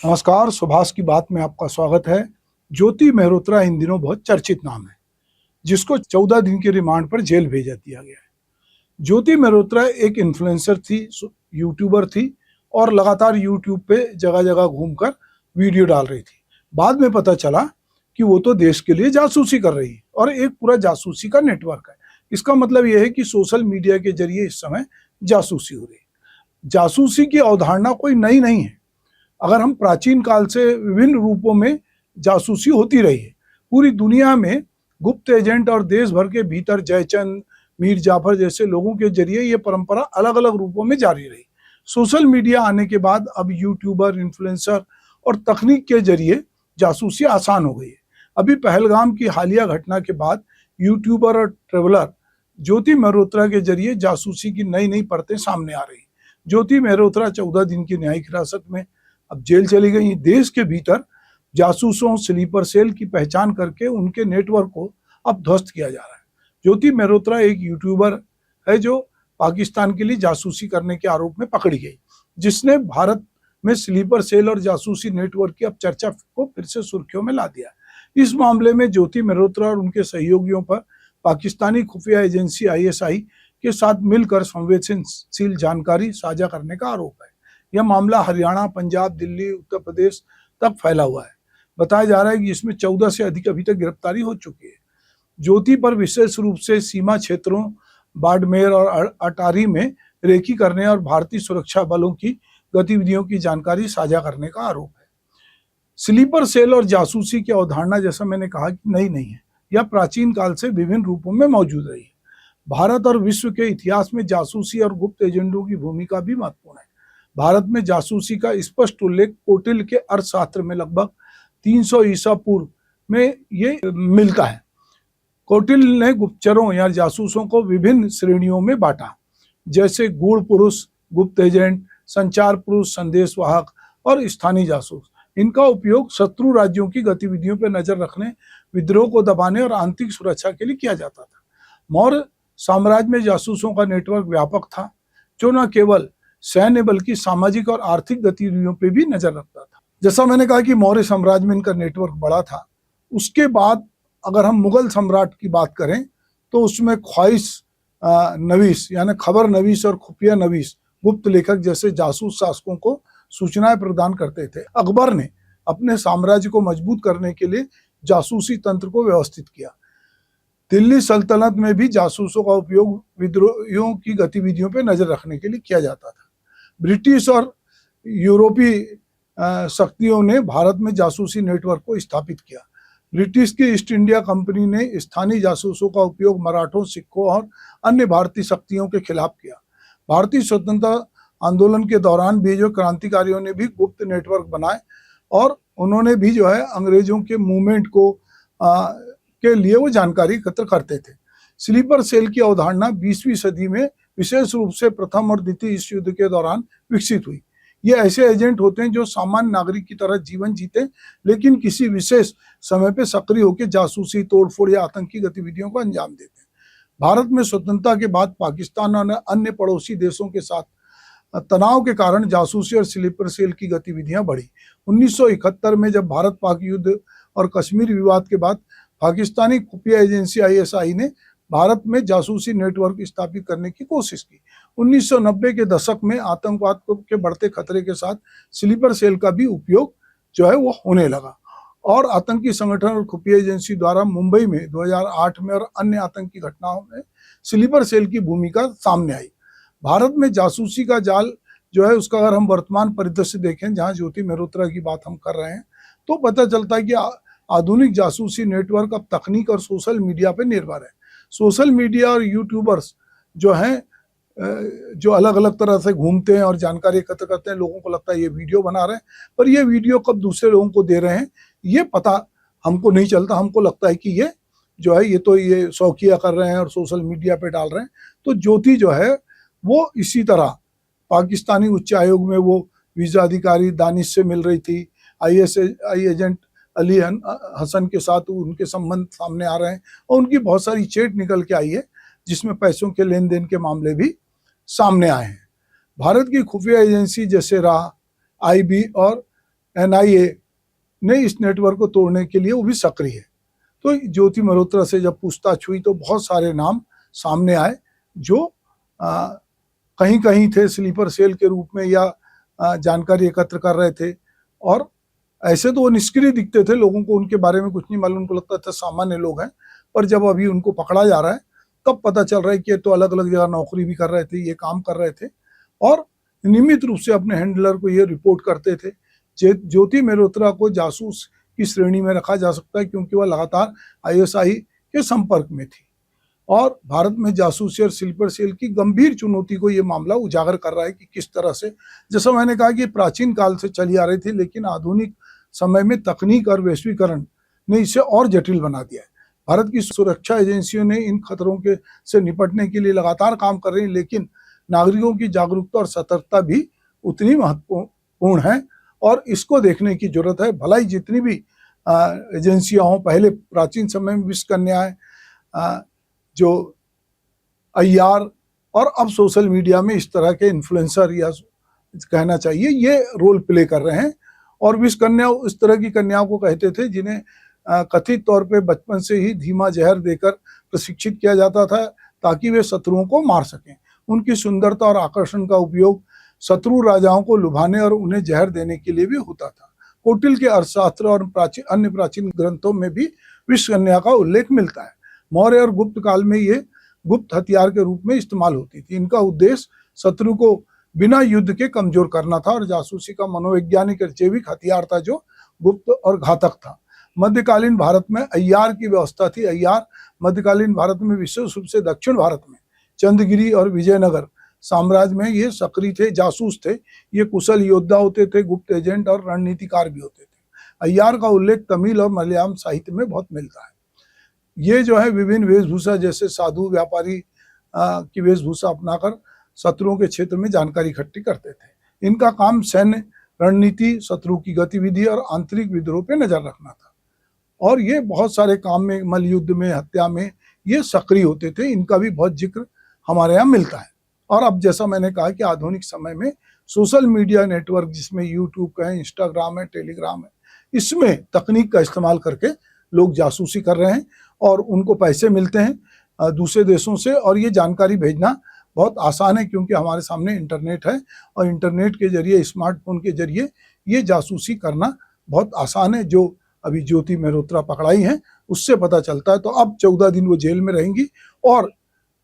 नमस्कार, सुभाष की बात में आपका स्वागत है। ज्योति मेहरोत्रा इन दिनों बहुत चर्चित नाम है, जिसको 14 दिन के रिमांड पर जेल भेजा दिया गया है। ज्योति मेहरोत्रा एक इन्फ्लुएंसर थी, यूट्यूबर थी और लगातार यूट्यूब पे जगह जगह घूमकर वीडियो डाल रही थी। बाद में पता चला कि वो तो देश के लिए जासूसी कर रही है और एक पूरा जासूसी का नेटवर्क है। इसका मतलब यह है कि सोशल मीडिया के जरिए इस समय जासूसी हो रही है। जासूसी की अवधारणा कोई नई नहीं है। अगर हम प्राचीन काल से विभिन्न रूपों में जासूसी होती रही है। पूरी दुनिया में गुप्त एजेंट और देश भर के भीतर जयचंद, मीर जाफर जैसे लोगों के जरिए ये परंपरा अलग अलग रूपों में जारी रही। सोशल मीडिया आने के बाद अब यूट्यूबर, इन्फ्लुएंसर और तकनीक के जरिए जासूसी आसान हो गई है। अभी पहलगाम की हालिया घटना के बाद यूट्यूबर और ट्रेवलर ज्योति मेहरोत्रा के जरिए जासूसी की नई नई परतें सामने आ रही। ज्योति मेहरोत्रा 14 दिन की न्यायिक हिरासत में अब जेल चली गई। देश के भीतर जासूसों, स्लीपर सेल की पहचान करके उनके नेटवर्क को अब ध्वस्त किया जा रहा है। ज्योति मेहरोत्रा एक यूट्यूबर है जो पाकिस्तान के लिए जासूसी करने के आरोप में पकड़ी गई, जिसने भारत में स्लीपर सेल और जासूसी नेटवर्क की अब चर्चा को फिर से सुर्खियों में ला दिया। इस मामले में ज्योति मेहरोत्रा और उनके सहयोगियों पर पाकिस्तानी खुफिया एजेंसी ISI के साथ मिलकर संवेदनशील जानकारी साझा करने का आरोप है। यह मामला हरियाणा, पंजाब, दिल्ली, उत्तर प्रदेश तक फैला हुआ है। बताया जा रहा है कि इसमें 14 से अधिक अभी तक गिरफ्तारी हो चुकी है। ज्योति पर विशेष रूप से सीमा क्षेत्रों बाड़मेर और अटारी में रेकी करने और भारतीय सुरक्षा बलों की गतिविधियों की जानकारी साझा करने का आरोप है। स्लीपर सेल और जासूसी की अवधारणा, जैसा मैंने कहा, कि नई नहीं है। यह प्राचीन काल से विभिन्न रूपों में मौजूद रही है। भारत और विश्व के इतिहास में जासूसी और गुप्त एजेंटों की भूमिका भी महत्वपूर्ण है। भारत में जासूसी का स्पष्ट उल्लेख कौटिल्य के अर्थशास्त्र में लगभग 300 ईसा पूर्व में ये मिलता है। कौटिल्य ने गुप्तचरों या जासूसों को विभिन्न श्रेणियों में बांटा, जैसे गूढ़ पुरुष, गुप्त एजेंट, संचार पुरुष, संदेशवाहक और स्थानीय जासूस। इनका उपयोग शत्रु राज्यों की गतिविधियों पर नजर रखने, विद्रोह को दबाने और आंतरिक सुरक्षा के लिए किया जाता था। मौर्य साम्राज्य में जासूसों का नेटवर्क व्यापक था, जो न केवल सैन्य बल्कि सामाजिक और आर्थिक गतिविधियों पे भी नजर रखता था। जैसा मैंने कहा कि मौर्य साम्राज्य में इनका नेटवर्क बड़ा था। उसके बाद अगर हम मुगल सम्राट की बात करें तो उसमें ख्वाहिश नवीस यानी खबर नवीस और खुफिया नवीस गुप्त लेखक जैसे जासूस शासकों को सूचनाएं प्रदान करते थे। अकबर ने अपने साम्राज्य को मजबूत करने के लिए जासूसी तंत्र को व्यवस्थित किया। दिल्ली सल्तनत में भी जासूसों का उपयोग विद्रोहियों की गतिविधियों पर नजर रखने के लिए किया जाता था। ब्रिटिश और यूरोपीय शक्तियों ने भारत में जासूसी नेटवर्क को स्थापित किया। ब्रिटिश की ईस्ट इंडिया कंपनी ने स्थानीय जासूसों का उपयोग मराठों, सिखों और अन्य भारतीय शक्तियों के खिलाफ किया। भारतीय स्वतंत्रता आंदोलन के दौरान भी जो क्रांतिकारियों ने भी गुप्त नेटवर्क बनाए और उन्होंने भी जो है अंग्रेजों के मूवमेंट को के लिए वो जानकारी एकत्र करते थे। स्लीपर सेल की अवधारणा 20वीं सदी में विशेष रूप से प्रथम और द्वितीय विश्व युद्ध के दौरान विकसित हुई। ये ऐसे एजेंट होते हैं जो सामान्य नागरिक की तरह जीवन जीते, लेकिन किसी विशेष समय पे सक्रिय होकर जासूसी, तोड़फोड़ या आतंकी गतिविधियों को अंजाम देते हैं। भारत में स्वतंत्रता के बाद पाकिस्तान और अन्य पड़ोसी देशों के साथ तनाव के कारण जासूसी और स्लीपर सेल की गतिविधियां बढ़ी। 1971 में जब भारत पाक युद्ध और कश्मीर विवाद के बाद पाकिस्तानी खुफिया एजेंसी ISI ने भारत में जासूसी नेटवर्क स्थापित करने की कोशिश की। 1990 के दशक में आतंकवाद के बढ़ते खतरे के साथ स्लीपर सेल का भी उपयोग जो है वो होने लगा और आतंकी संगठन और खुफिया एजेंसी द्वारा मुंबई में 2008 में और अन्य आतंकी घटनाओं में स्लीपर सेल की भूमिका सामने आई। भारत में जासूसी का जाल जो है उसका अगर हम वर्तमान परिदृश्य देखें, जहां ज्योति मेहरोत्रा की बात हम कर रहे हैं, तो पता चलता है कि आधुनिक जासूसी नेटवर्क अब तकनीक और सोशल मीडिया पर निर्भर है। सोशल मीडिया और यूट्यूबर्स जो हैं, जो अलग अलग तरह से घूमते हैं और जानकारी एकत्र करते हैं, लोगों को लगता है ये वीडियो बना रहे हैं, पर ये वीडियो कब दूसरे लोगों को दे रहे हैं ये पता हमको नहीं चलता। हमको लगता है कि ये जो है ये शौकिया कर रहे हैं और सोशल मीडिया पे डाल रहे हैं। तो ज्योति जो है वो इसी तरह पाकिस्तानी उच्च आयोग में वो वीजा अधिकारी दानिश से मिल रही थी। ISI एजेंट अली हसन के साथ उनके संबंध सामने आ रहे हैं और उनकी बहुत सारी चैट निकल के आई है, जिसमें पैसों के लेन देन के मामले भी सामने आए हैं। भारत की खुफिया एजेंसी जैसे IB और NIA ने इस नेटवर्क को तोड़ने के लिए वो भी सक्रिय है। तो ज्योति मल्होत्रा से जब पूछताछ हुई तो बहुत सारे नाम सामने आए जो कहीं कहीं थे स्लीपर सेल के रूप में या जानकारी एकत्र कर रहे थे, और ऐसे तो वो निष्क्रिय दिखते थे, लोगों को उनके बारे में कुछ नहीं मालूम, उनको लगता था सामान्य लोग हैं। पर जब अभी उनको पकड़ा जा रहा है तब पता चल रहा है कि ये तो अलग अलग जगह नौकरी भी कर रहे थे, ये काम कर रहे थे और नियमित रूप से अपने हैंडलर को ये रिपोर्ट करते थे। ज्योति मल्होत्रा को जासूस की श्रेणी में रखा जा सकता है क्योंकि वह लगातार ISI के संपर्क में थी और भारत में जासूसी और स्लीपर सेल की गंभीर चुनौती को ये मामला उजागर कर रहा है कि किस तरह से, जैसा मैंने कहा कि प्राचीन काल से चली आ रही थी, लेकिन आधुनिक समय में तकनीक और वैश्वीकरण ने इसे और जटिल बना दिया है। भारत की सुरक्षा एजेंसियों ने इन खतरों के से निपटने के लिए लगातार काम कर रही है, लेकिन नागरिकों की जागरूकता और सतर्कता भी उतनी महत्वपूर्ण है और इसको देखने की जरूरत है। भलाई जितनी भी एजेंसियां हों, पहले प्राचीन समय में विश्व कन्याएं, जो IR और अब सोशल मीडिया में इस तरह के इन्फ्लुएंसर या कहना चाहिए ये रोल प्ले कर रहे हैं। और विश्व कन्या इस तरह की कन्याओं को कहते थे जिन्हें कथित तौर पे बचपन से ही धीमा जहर देकर प्रशिक्षित किया जाता था ताकि वे शत्रुओं को मार सकें। उनकी सुंदरता और आकर्षण का उपयोग शत्रु राजाओं को लुभाने और उन्हें जहर देने के लिए भी होता था। कौटिल्य के अर्थशास्त्र और अन्य प्राचीन ग्रंथों में भी विश्व कन्या का उल्लेख मिलता है। मौर्य और गुप्त काल में ये गुप्त हथियार के रूप में इस्तेमाल होती थी। इनका उद्देश्य शत्रु को बिना युद्ध के कमजोर करना था और जासूसी का मनोवैज्ञानिक और जैविक हथियार था जो गुप्त और घातक था। मध्यकालीन भारत में IR की व्यवस्था थी। IR मध्यकालीन भारत में विशेष रूप से दक्षिण भारत में चंद्रगिरी और विजयनगर साम्राज्य में ये सक्रिय थे, जासूस थे। ये कुशल योद्धा होते थे, गुप्त एजेंट और रणनीतिकार भी होते थे। IR का उल्लेख तमिल और मलयालम साहित्य में बहुत मिलता है। ये जो है विभिन्न वेशभूषा जैसे साधु व्यापारी की वेशभूषा अपनाकर शत्रुओं के क्षेत्र में जानकारी इकट्ठी करते थे। इनका काम सैन्य रणनीति, शत्रु की गतिविधि और आंतरिक विद्रोह पे नजर रखना था और ये बहुत सारे काम में, मल्लयुद्ध में, हत्या में ये सक्रिय होते थे। इनका भी बहुत जिक्र हमारे यहाँ मिलता है। और अब जैसा मैंने कहा कि आधुनिक समय में सोशल मीडिया नेटवर्क जिसमें यूट्यूब है, इंस्टाग्राम है, टेलीग्राम है, इसमें तकनीक का इस्तेमाल करके लोग जासूसी कर रहे हैं और उनको पैसे मिलते हैं दूसरे देशों से और ये जानकारी भेजना बहुत आसान है क्योंकि हमारे सामने इंटरनेट है और इंटरनेट के जरिए, स्मार्टफोन के जरिए ये जासूसी करना बहुत आसान है। जो अभी ज्योति मल्होत्रा पकड़ाई हैं उससे पता चलता है। तो अब 14 दिन वो जेल में रहेंगी और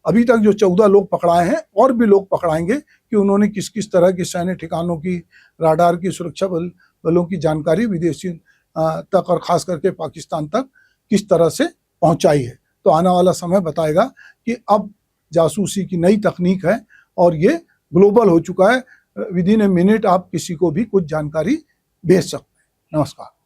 अभी तक जो 14 लोग पकड़ाए हैं और भी लोग पकड़ाएंगे कि उन्होंने किस किस तरह की सैन्य ठिकानों की, राडार की, सुरक्षा बलों की जानकारी विदेशी तक और खास करके पाकिस्तान तक किस तरह से पहुंचाई है। तो आने वाला समय बताएगा कि अब जासूसी की नई तकनीक है और ये ग्लोबल हो चुका है। विदिन ए मिनट आप किसी को भी कुछ जानकारी भेज सकते हैं। नमस्कार।